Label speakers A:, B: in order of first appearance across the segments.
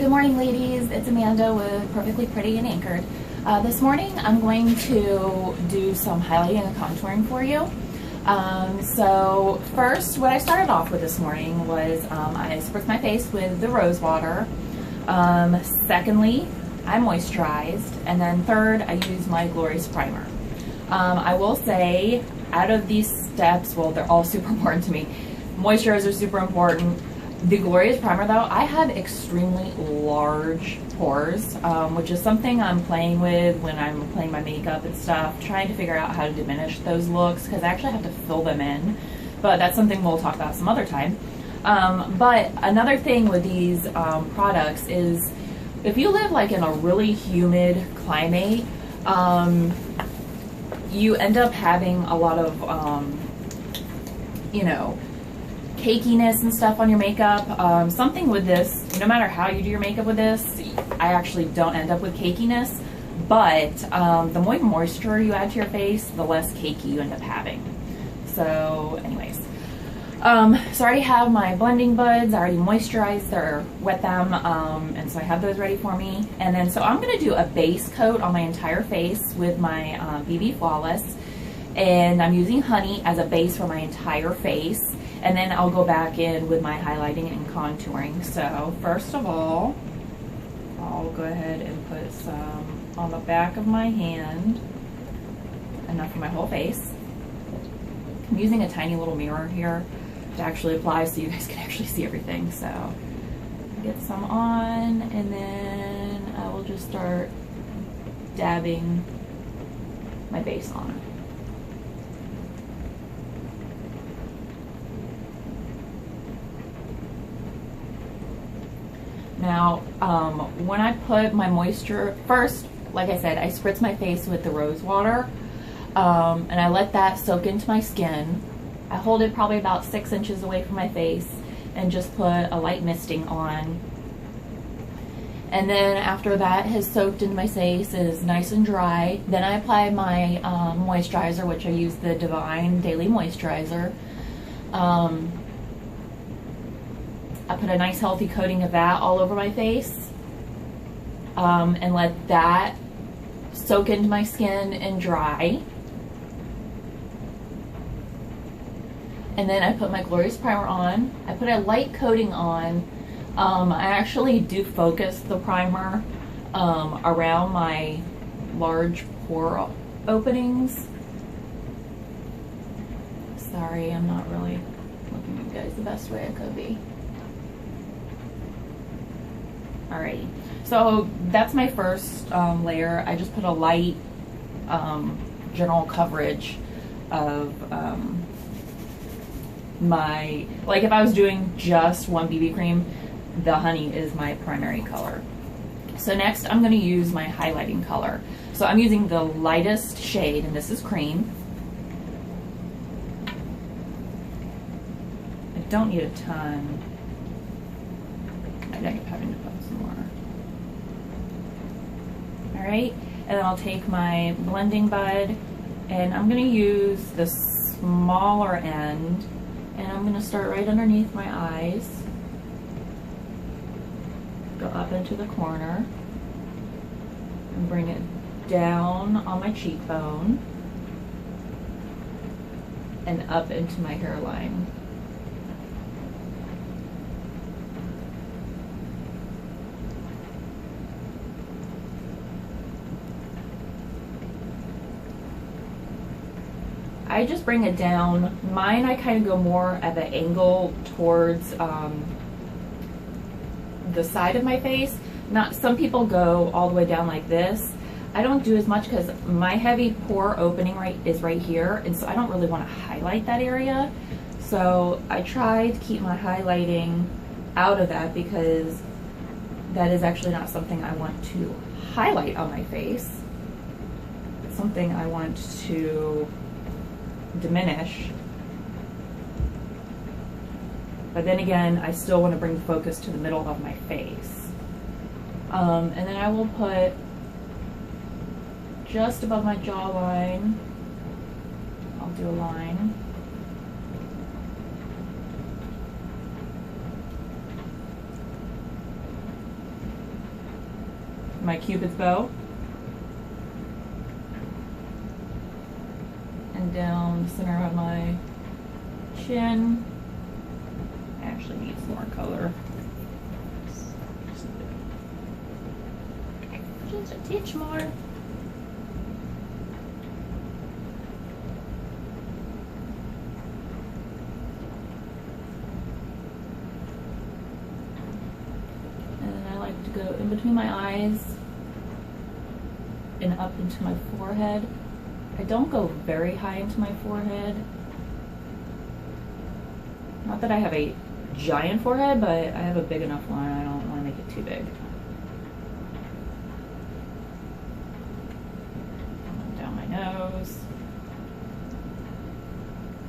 A: Good morning, ladies. It's Amanda with Perfectly Pretty and Anchored. This morning I'm going to do some highlighting and contouring for you. So first, what I started off with this morning was I spritzed my face with the rose water. Secondly, I moisturized. And then third, I used my Glorious Primer. I will say, out of these steps, well, they're all super important to me. Moisturizer is super important. The Glorious Primer, though, I have extremely large pores, which is something I'm playing with when I'm applying my makeup and stuff, trying to figure out how to diminish those looks, because I actually have to fill them in. But that's something we'll talk about some other time. But another thing with these products is, if you live like in a really humid climate, you end up having a lot of, you know, cakiness and stuff on your makeup. Something with this, no matter how you do your makeup with this, I actually don't end up with cakiness, but the more moisture you add to your face, the less cakey you end up having. So anyways, so I already have my blending buds, I already moisturized or wet them, and so I have those ready for me. And then so I'm going to do a base coat on my entire face with my BB Flawless, and I'm using honey as a base for my entire face. And then I'll go back in with my highlighting and contouring. So first of all, I'll go ahead and put some on the back of my hand, enough for my whole face. I'm using a tiny little mirror here to actually apply so you guys can actually see everything. So get some on, and then I will just start dabbing my base on. Now, when I put my moisture, first, like I said, I spritz my face with the rose water, and I let that soak into my skin. I hold it probably about 6 inches away from my face and just put a light misting on. And then after that has soaked into my face and is nice and dry, then I apply my moisturizer, which I use the Divine Daily Moisturizer. I put a nice healthy coating of that all over my face, and let that soak into my skin and dry. And then I put my Glorious Primer on. I put a light coating on. I actually do focus the primer around my large pore openings. Sorry, I'm not really looking at you guys the best way I could be. Alrighty, so that's my first layer. I just put a light general coverage of my, like if I was doing just one BB cream, the honey is my primary color. So next I'm going to use my highlighting color. So I'm using the lightest shade, and this is Cream. I don't need a ton. I end up having to put some more. Alright, and then I'll take my blending bud, and I'm going to use the smaller end, and I'm going to start right underneath my eyes, go up into the corner, and bring it down on my cheekbone, and up into my hairline. I just bring it down. Mine, I kind of go more at the angle towards the side of my face. Not, some people go all the way down like this. I don't do as much because my heavy pore opening is right here, and so I don't really want to highlight that area. So I try to keep my highlighting out of that, because that is actually not something I want to highlight on my face. It's something I want to diminish, but then again, I still want to bring the focus to the middle of my face. And then I will put just above my jawline, I'll do a line. my Cupid's bow. And down the center of my chin. I actually need some more color. Just a titch more. To go in between my eyes and up into my forehead. I don't go very high into my forehead. Not that I have a giant forehead, but I have a big enough line. I don't want to make it too big. Down my nose.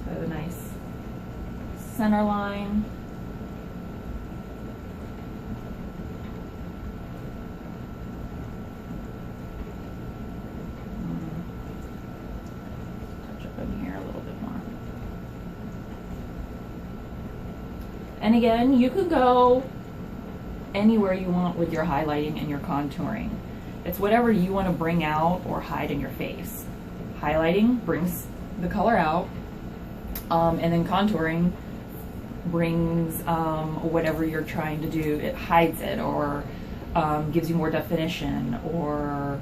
A: So I have a nice center line. And again, you could go anywhere you want with your highlighting and your contouring. It's whatever you want to bring out or hide in your face. Highlighting brings the color out, and then contouring brings whatever you're trying to do. It hides it, or gives you more definition, or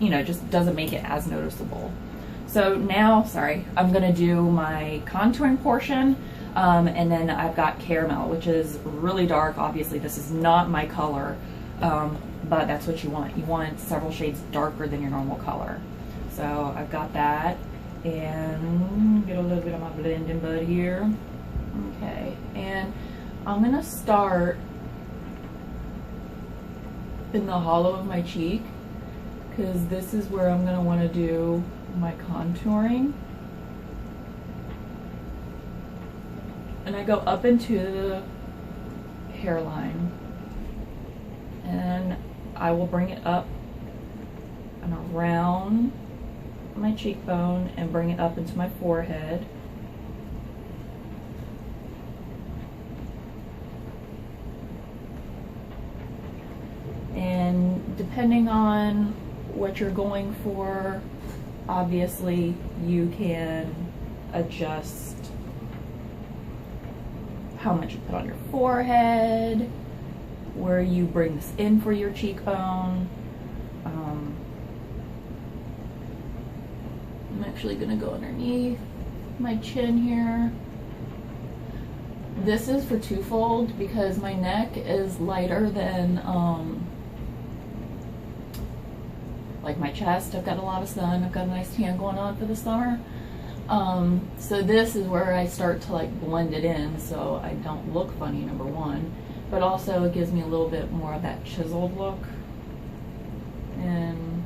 A: you know, just doesn't make it as noticeable. So now, sorry, I'm gonna do my contouring portion. And then I've got caramel, which is really dark. Obviously, this is not my color, but that's what you want. You want several shades darker than your normal color. So I've got that, and get a little bit of my blending bud here. Okay, and I'm gonna start in the hollow of my cheek, because this is where I'm gonna want to do my contouring. And I go up into the hairline, and I will bring it up and around my cheekbone and bring it up into my forehead. And depending on what you're going for, obviously you can adjust how much you put on your forehead, where you bring this in for your cheekbone. I'm actually gonna go underneath my chin here. This is for twofold because my neck is lighter than like my chest. I've got a lot of sun. I've got a nice tan going on for the summer. So this is where I start to like blend it in so I don't look funny, number one, but also it gives me a little bit more of that chiseled look. And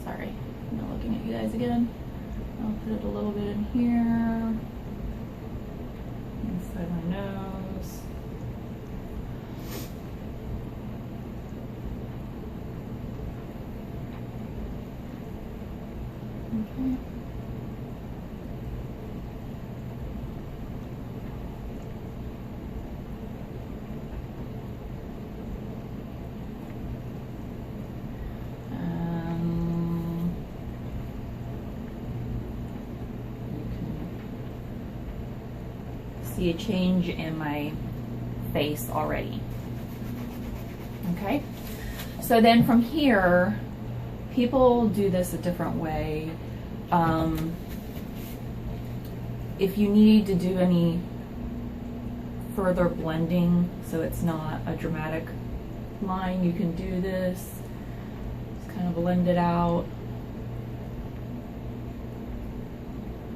A: sorry, I'm not looking at you guys again. I'll put it a little bit in here, inside my nose. Okay. See a change in my face already. Okay, so then from here, people do this a different way. If you need to do any further blending so it's not a dramatic line, you can do this. Just kind of blend it out.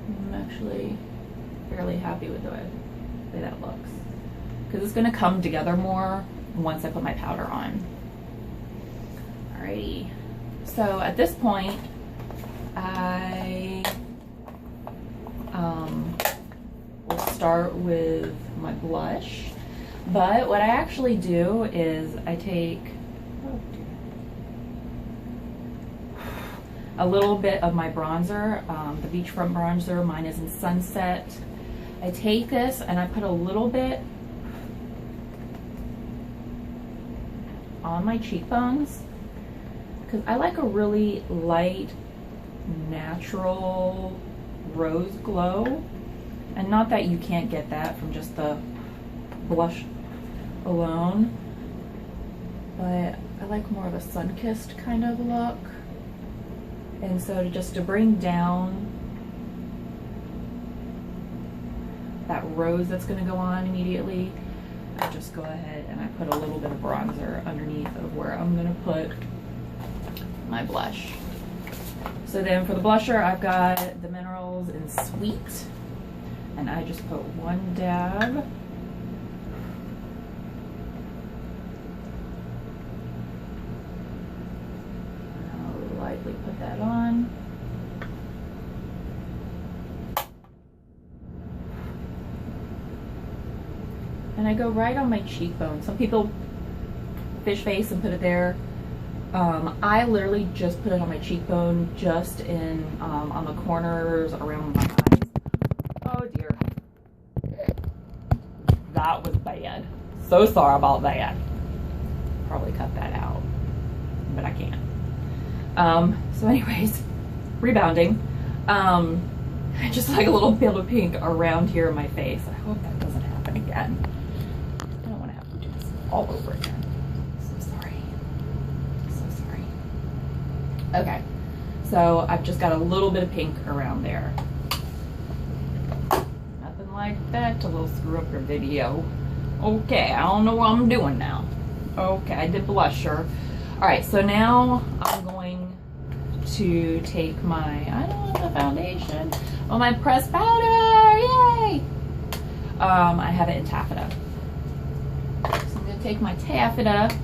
A: I'm actually fairly happy with the way that looks, because it's going to come together more once I put my powder on. Alrighty, so at this point I will start with my blush, but what I actually do is I take a little bit of my bronzer, the Beachfront bronzer. Mine is in Sunset. I take this and I put a little bit on my cheekbones because I like a really light, natural rose glow. And not that you can't get that from just the blush alone, but I like more of a sun-kissed kind of look. And so to bring down that rose that's going to go on immediately, I just go ahead and I put a little bit of bronzer underneath of where I'm going to put my blush. So then for the blusher, I've got the Minerals in Sweet, and I just put one dab. I'll lightly put that on. And I go right on my cheekbone. Some people fish face and put it there. I literally just put it on my cheekbone, just in on the corners around my eyes. Oh dear. That was bad. So sorry about that. Probably cut that out, but I can't. So anyways, rebounding. Just like a little bit of pink around here in my face. I hope that doesn't happen again. I don't want to have to do this all over again. Okay, so I've just got a little bit of pink around there. Nothing like that to little screw up your video. Okay, I don't know what I'm doing now. Okay, I did blusher. All right, so now I'm going to take my, I don't want the foundation, oh, my pressed powder, yay! I have it in taffeta. So I'm gonna take my taffeta.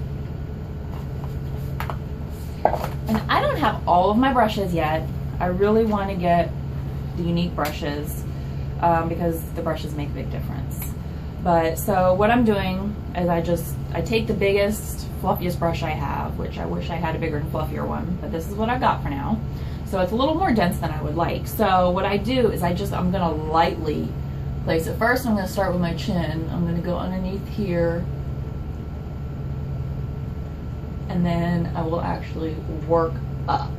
A: And I don't have all of my brushes yet. I really want to get the Younique brushes because the brushes make a big difference. But so what I'm doing is I take the biggest, fluffiest brush I have, which I wish I had a bigger and fluffier one, but this is what I've got for now. So it's a little more dense than I would like. So what I do is I'm gonna lightly place it. First, I'm gonna start with my chin. I'm gonna go underneath here, and then I will actually work up.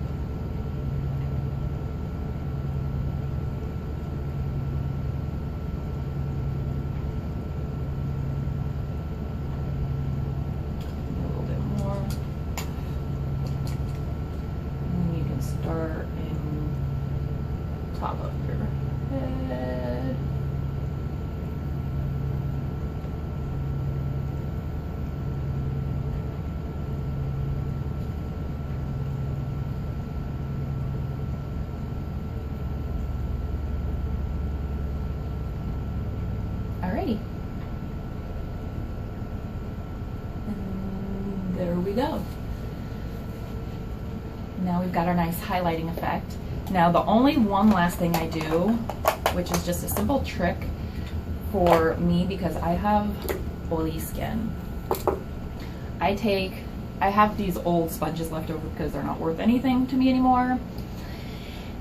A: A little bit more. And then you can start in top of your head. Alrighty. And there we go. Now we've got our nice highlighting effect. Now the only one last thing I do, which is just a simple trick for me because I have oily skin. I have these old sponges left over because they're not worth anything to me anymore.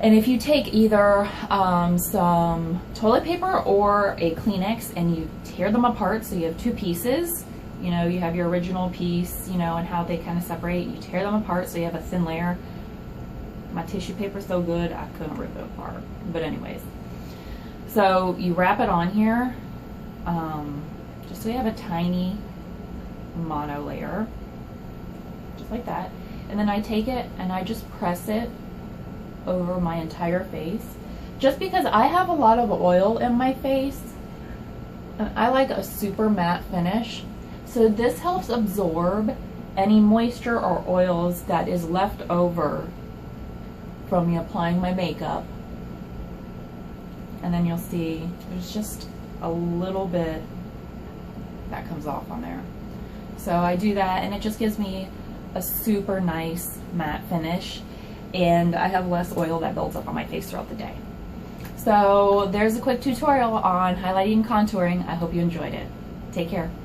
A: And if you take either some toilet paper or a Kleenex and you tear them apart, so you have two pieces, you know, you have your original piece, you know, and how they kind of separate, you tear them apart so you have a thin layer. My tissue paper's so good, I couldn't rip it apart. But anyways, so you wrap it on here, just so you have a tiny mono layer, just like that. And then I take it and I just press it over my entire face, just because I have a lot of oil in my face and I like a super matte finish, so this helps absorb any moisture or oils that is left over from me applying my makeup. And then you'll see there's just a little bit that comes off on there. So I do that and it just gives me a super nice matte finish, and I have less oil that builds up on my face throughout the day. So there's a quick tutorial on highlighting and contouring. I hope you enjoyed it. Take care. Bye.